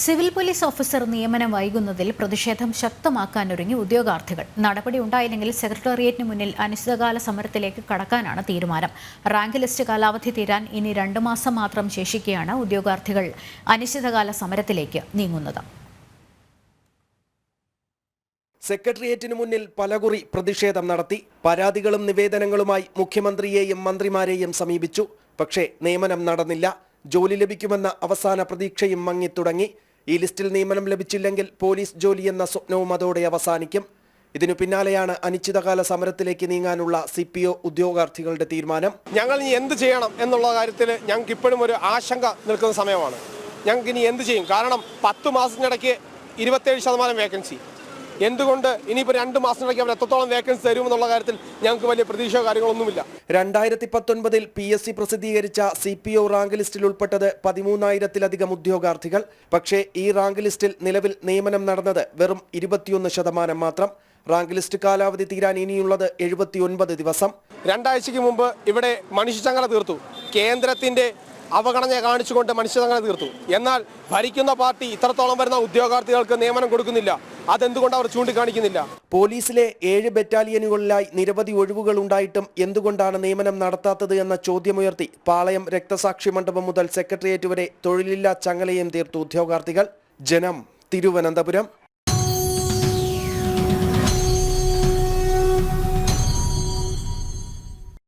Civil police officer നിയമനം വൈകുന്നതിൽ പ്രതിഷേധം ശക്തമാക്കാനൊരുങ്ങി ഉദ്യോഗാർത്ഥികൾ. നടപടി ഉണ്ടായില്ലെങ്കിൽ സെക്രട്ടേറിയറ്റിന് മുന്നിൽ അനിശ്ചിതകാല സമരത്തിലേക്ക് കടക്കാനാണ് തീരുമാനം. റാങ്ക് ലിസ്റ്റ് കാലാവധി തീരാൻ ഇനി 2 മാസം മാത്രം ശേഷിക്കെയാണ് ഉദ്യോഗാർത്ഥികൾ അനിശ്ചിതകാല സമരത്തിലേക്ക് നീങ്ങുന്നത്. സെക്രട്ടേറിയറ്റിന് മുന്നിൽ പലകുറി പ്രതിഷേധം നടത്തി. പരാതികളും നിവേദനങ്ങളുമായി മുഖ്യമന്ത്രിയെയും മന്ത്രിമാരെയും സമീപിച്ചു. പക്ഷേ നിയമനം നടന്നില്ല. ജോലി ലഭിക്കുമെന്ന അവസാന പ്രതീക്ഷയും മങ്ങിത്തുടങ്ങി. ഈ ലിസ്റ്റിൽ നിയമനം ലഭിച്ചില്ലെങ്കിൽ പോലീസ് ജോലി എന്ന സ്വപ്നവും അതോടെ അവസാനിക്കും. ഇതിനു പിന്നാലെയാണ് അനിശ്ചിതകാല സമരത്തിലേക്ക് നീങ്ങാനുള്ള CPO ഉദ്യോഗാർത്ഥികളുടെ തീരുമാനം. ഞങ്ങൾ ഇനി എന്ത് ചെയ്യണം എന്നുള്ള കാര്യത്തിൽ ഞങ്ങൾക്ക് ഇപ്പോഴും ഒരു ആശങ്ക നിൽക്കുന്ന സമയമാണ്. ഞങ്ങൾക്ക് ഇനി എന്ത് ചെയ്യും? കാരണം 10 മാസത്തിനിടയ്ക്ക് 27% വേക്കൻസി. എന്തുകൊണ്ട് ഇനിയിപ്പോൾ 2 മാസത്തിനിടയ്ക്ക് അവർ എത്രത്തോളം വേക്കൻസി തരുമെന്നുള്ള കാര്യത്തിൽ ഞങ്ങൾക്ക് വലിയ പ്രതീക്ഷയോ കാര്യങ്ങളൊന്നുമില്ല. 2019 PSC പ്രസിദ്ധീകരിച്ച CPO റാങ്ക് ലിസ്റ്റിൽ ഉൾപ്പെട്ടത് 13,000-ലധികം ഉദ്യോഗാർത്ഥികൾ. പക്ഷേ ഈ റാങ്ക് ലിസ്റ്റിൽ നിലവിൽ നിയമനം നടന്നത് വെറും 21% മാത്രം. റാങ്ക് ലിസ്റ്റ് കാലാവധി തീരാൻ ഇനിയുള്ളത് 79 ദിവസം. 2 ആഴ്ചയ്ക്ക് മുമ്പ് ഇവിടെ മനുഷ്യചങ്ങല തീർത്തു. കേന്ദ്രത്തിന്റെ അവഗണന കാണിച്ചുകൊണ്ട് മനുഷ്യചങ്ങല തീർത്തു. എന്നാൽ ഭരിക്കുന്ന പാർട്ടി ഇത്രത്തോളം വരുന്ന ഉദ്യോഗാർത്ഥികൾക്ക് നിയമനം കൊടുക്കുന്നില്ല. അതെന്തുകൊണ്ട് അവർ ചൂണ്ടിക്കാണിക്കുന്നില്ല? പോലീസിലെ 7 ബറ്റാലിയനുകളിലായി നിരവധി ഒഴിവുകൾ ഉണ്ടായിട്ടും എന്തുകൊണ്ടാണ് നിയമനം നടത്താത്തത് എന്ന ചോദ്യമുയർത്തി പാളയം രക്തസാക്ഷി മണ്ഡപം മുതൽ സെക്രട്ടേറിയറ്റ് വരെ തൊഴിലില്ലാ ചങ്ങലയും തീർത്തു ഉദ്യോഗാർത്ഥികൾ. ജനം, തിരുവനന്തപുരം.